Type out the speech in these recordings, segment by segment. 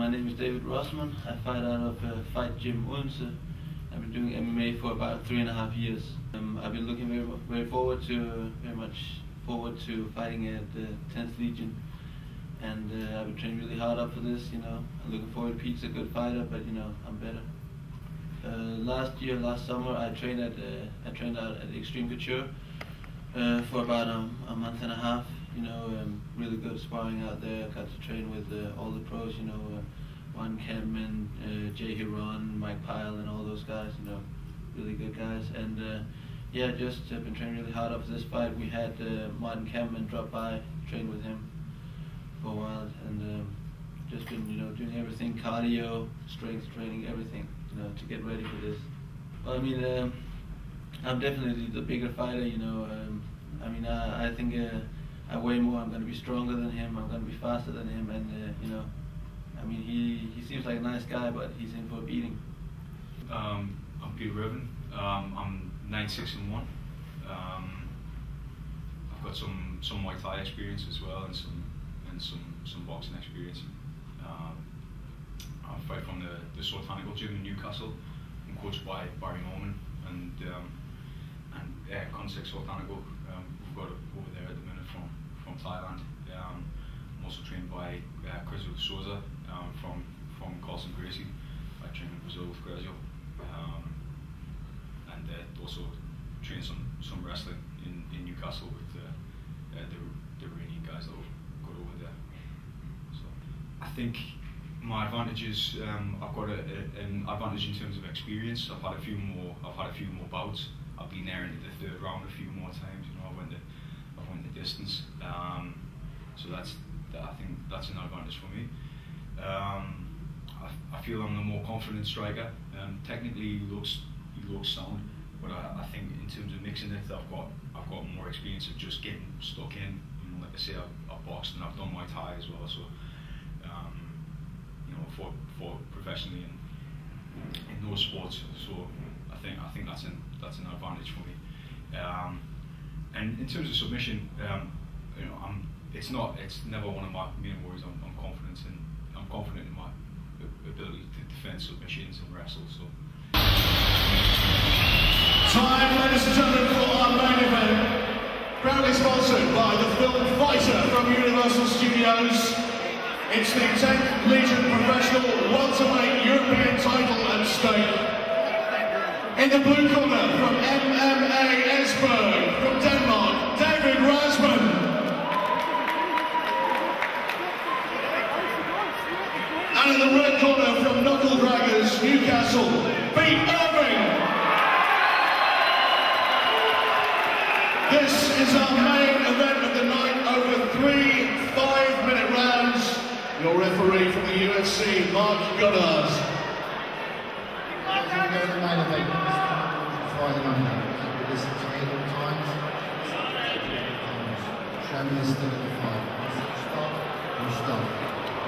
My name is David Rosmon. I fight out of Fight Gym Odense. I've been doing MMA for about 3.5 years. I've been looking very much forward to fighting at the 10th Legion, and I've been training really hard up for this. I'm looking forward. Pete's a good fighter, but I'm better. Last summer, I trained out at Extreme Couture for about a month and a half. Really good sparring out there. Got to train with all the pros. Juan Kempman, Jay Hiron, Mike Pyle, and all those guys. Really good guys. And just been training really hard up for this fight. We had Martin Kempman drop by, trained with him for a while, and just been doing everything, cardio, strength training, everything, to get ready for this. Well, I'm definitely the bigger fighter. I think I weigh more. I'm going to be stronger than him. I'm going to be faster than him, and he seems like a nice guy, but he's in for a beating. I'm Irving. I'm 9'6" I've got some Muay Thai experience as well, and some boxing experience. I fight from the Sultanical Gym in Newcastle. I'm coached by Barry Norman and Concept Sultanical. We've got it over there at the minute from Thailand. I'm also trained by Chris Souza from Carlson Gracie. I train in Brazil with Grezio. And also train some wrestling in Newcastle with the Iranian guys that we've got over there. So I think my advantage is I've got an advantage in terms of experience. I've had a few more bouts. I've been there into the third round a few more times. I went the distance. So I think that's an advantage for me. I feel I'm the more confident striker. Technically, he looks sound, but I think in terms of mixing it, I've got more experience of just getting stuck in. Like I say, I've boxed and I've done Muay Thai as well. So for professionally in those sports. So I think that's an advantage for me. And in terms of submission, it's never one of my main worries. I'm confident in my ability to defend submissions and wrestle. So. Time, ladies and gentlemen, for our main event. Proudly sponsored by the film Fighter from Universal Studios. It's the 10th Legion Professional Welterweight European title at stake. In the blue corner from MMA Esbjerg from Denmark, David Rosmon. And in the red corner from Knuckle Draggers, Newcastle, Irving. This is our main event of the night, over 3 5-minute rounds. Your referee from the UFC, Mark Goddard. The main event Friday night. You've listened to me all times. Show me the still in the fight. You stop.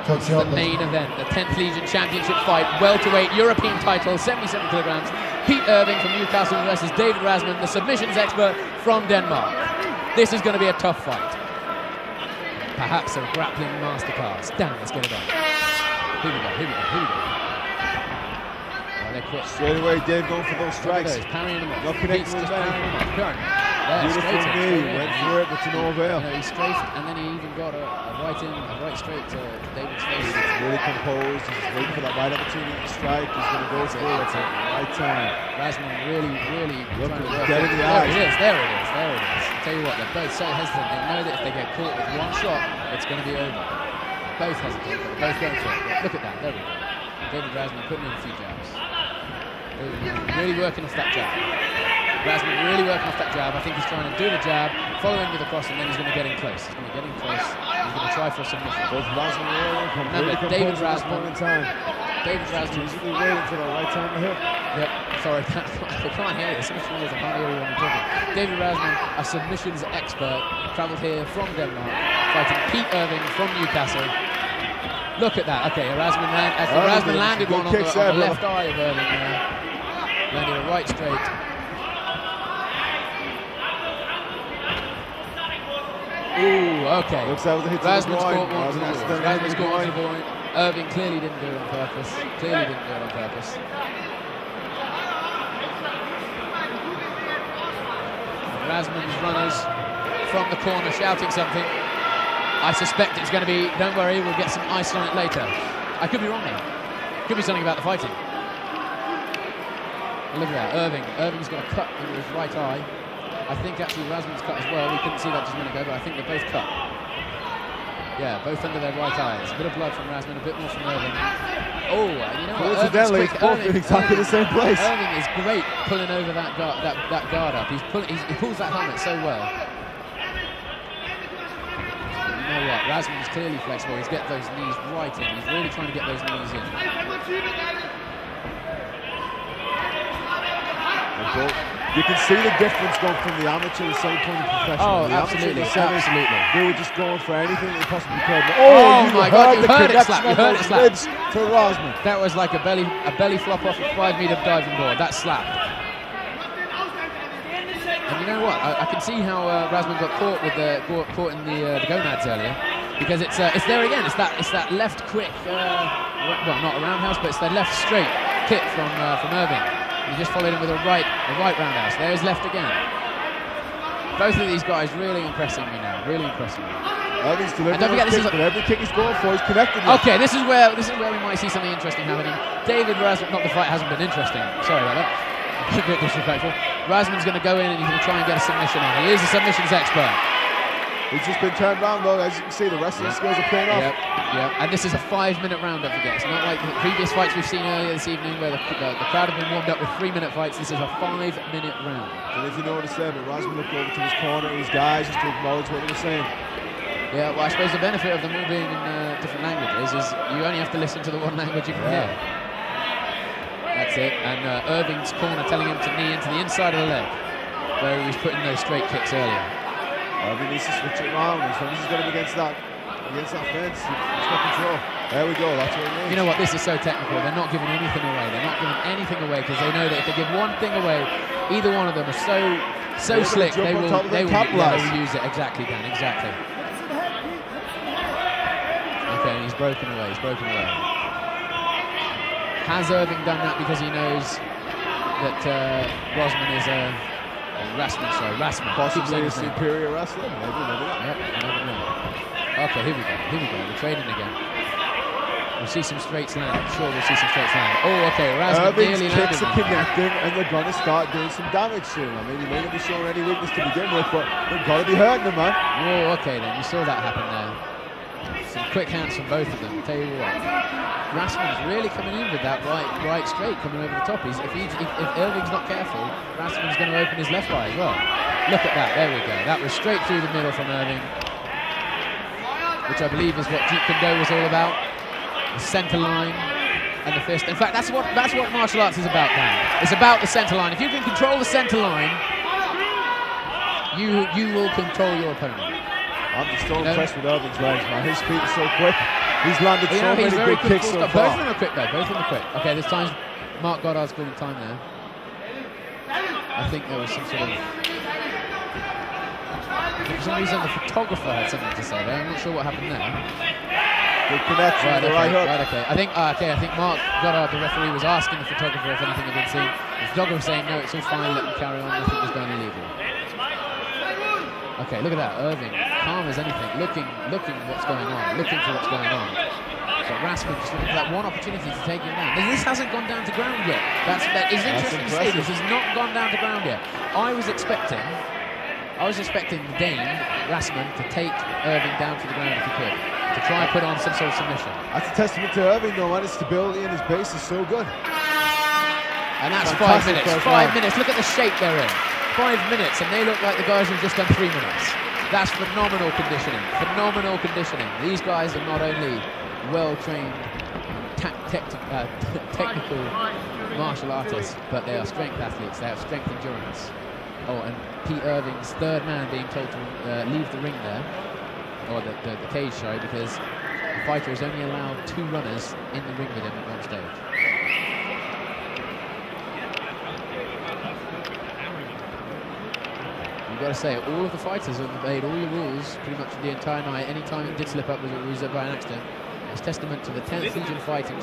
The main event, the 10th Legion Championship fight, welterweight European title, 77 kilograms. Pete Irving from Newcastle versus David Rosmon, the submissions expert from Denmark. This is going to be a tough fight. Perhaps a grappling masterclass. Damn, let's get it on. Here we go. They're quick. Straight away, Dave going for those strikes. Parrying them off. Not connecting with him. Beautiful knee, went for it, but to no avail. He straightened, and then he even got a right straight to David's face. He's really composed, he's waiting for that right opportunity to strike. He's going to go for it at the right time. Rosmon really look, trying to work. Dead in the eyes. There it is. I'll tell you what, they're both so hesitant. They know that if they get caught with one shot, it's going to be over. Both hesitant, but both going for it. Look at that, there we go. David Rosmon putting in a few jabs. Really working off that jab. Rosmon really working off that jab. I think he's trying to do the jab, follow in with the cross, and then he's going to get in close. He's going to get in close. He's going to try for a submission. Both Rosmon Remember, David Rosmon. David Rosmon usually waiting for the right time to hit. Yep. Sorry, I can't hear you. Submission rules, I can't hear you when you're talking. David Rosmon, a submissions expert, travelled here from Denmark, fighting Pete Irving from Newcastle. Look at that. Okay, Rosmon landed one on the left eye of Irving there. Landed a right straight. Ooh, okay. Looks like it was a hit to the groin. Rosmon's caught one to the point. Irving clearly didn't do it on purpose. Clearly didn't do it on purpose. Rosmon's runners from the corner shouting something. I suspect it's going to be, don't worry, we'll get some ice on it later. I could be wrong here. Could be something about the fighting. Look at that, Irving's got a cut under his right eye. I think actually Rosmon's cut as well. We couldn't see that just a minute ago, but I think they're both cut. Yeah, both under their right eyes. A bit of blood from Rosmon, a bit more from Irving. Oh, and you know what? Coincidentally, it's both in exactly the same place. Irving is great pulling over that guard up. He pulls that helmet so well. You know what? Rosmon's clearly flexible. He's got those knees right in. He's really trying to get those knees in. You can see the difference going from the amateur to the same point of professional. Oh, absolutely, absolutely. They were just going for anything they possibly could. Oh my God, you heard it slap, you heard it slap. To Rosmon. That was like a belly flop off a 5-meter diving board. That slapped. And you know what? I can see how Rosmon got caught in the gonads earlier, because it's there again. It's that left quick, well, not a roundhouse, but it's that left straight kick from Irving. He just followed him with a right roundhouse. There's left again. Both of these guys really impressing me now. Really impressing me. Irving's delivering every kick he's going for, he's connected. Okay, this is where we might see something interesting happening. David Rosmon, not the fight hasn't been interesting. Sorry about that. A bit disrespectful. Rosmon's going to go in and he's going to try and get a submission on. He is a submissions expert. He's just been turned around though, as you can see, the wrestling skills are paying off. Yep. And this is a 5-minute round, don't forget. It's not like the previous fights we've seen earlier this evening where the crowd have been warmed up with 3-minute fights. This is a 5-minute round. And if you know what to say, but Rosmon looked over to his corner, his guys, just to acknowledge what they were saying. Yeah, well, I suppose the benefit of them all being in different languages is you only have to listen to the one language you can hear. That's it. And Irving's corner telling him to knee into the inside of the leg, where he was putting those straight kicks earlier. Irving needs to switch it around. As long as he's got him against that fence, he's got control. There we go, that's what it means. You know what, this is so technical. They're not giving anything away. They're not giving anything away because they know that if they give one thing away, either one of them are so slick, they will use it. Exactly, Dan, exactly. Okay, he's broken away, Has Irving done that because he knows that Rosmon is Rosmon. Possibly a superior wrestler. Maybe not. Yep, I never know. Okay, here we go. We're trading again. We'll see some straights land. I'm sure we'll see some straights land. Oh, okay, Rosmon nearly landed. Kicks are connecting, and they're going to start doing some damage soon. I mean, he may not be showing any weakness to begin with, but they've got to be hurting him, man. Oh, okay then. You saw that happen there. Some quick hands from both of them. Tell you what, Rosmon's really coming in with that right straight coming over the top. If Irving's not careful, Rosmon's going to open his left eye as well. Look at that. There we go. That was straight through the middle from Irving, which I believe is what Jeet Kune Do was all about. The centre line and the fist. In fact, that's what martial arts is about now. It's about the centre line. If you can control the centre line, you will control your opponent. I'm just so impressed with Irving's legs, man. His feet are so quick. He's landed so many good kicks so far. Both of them are quick, though. Both of them are quick. Okay, this time's Mark Goddard's calling time there. I think there was some sort of... For some reason, the photographer had something to say there. I'm not sure what happened there. Good connection. Right okay. I think Mark Goddard, the referee, was asking the photographer if anything had been seen. The photographer was saying, no, it's all fine, let them carry on. Nothing was done illegal. Okay, look at that, Irving, calm as anything, looking what's going on, looking for what's going on. But Rosmon just looking for that one opportunity to take him down. This hasn't gone down to ground yet. That is interesting to see. This has not gone down to ground yet. I was expecting the Dane, Rosmon, to take Irving down to the ground if he could, to try and put on some sort of submission. That's a testament to Irving, though, man. His stability and his base is so good. And that's 5 minutes. 5 minutes. Look at the shape they're in. 5 minutes, and they look like the guys who've just done 3 minutes. That's phenomenal conditioning. Phenomenal conditioning. These guys are not only well-trained, technical martial artists, but they are strength athletes. They have strength endurance. Oh, and Pete Irving's third man being told to leave the ring there, or the cage, sorry, because the fighter is only allowed 2 runners in the ring with him at one stage. You've got to say, all of the fighters have obeyed all the rules pretty much the entire night. Any time it did slip up was by an accident. It's testament to the 10th Legion Fighting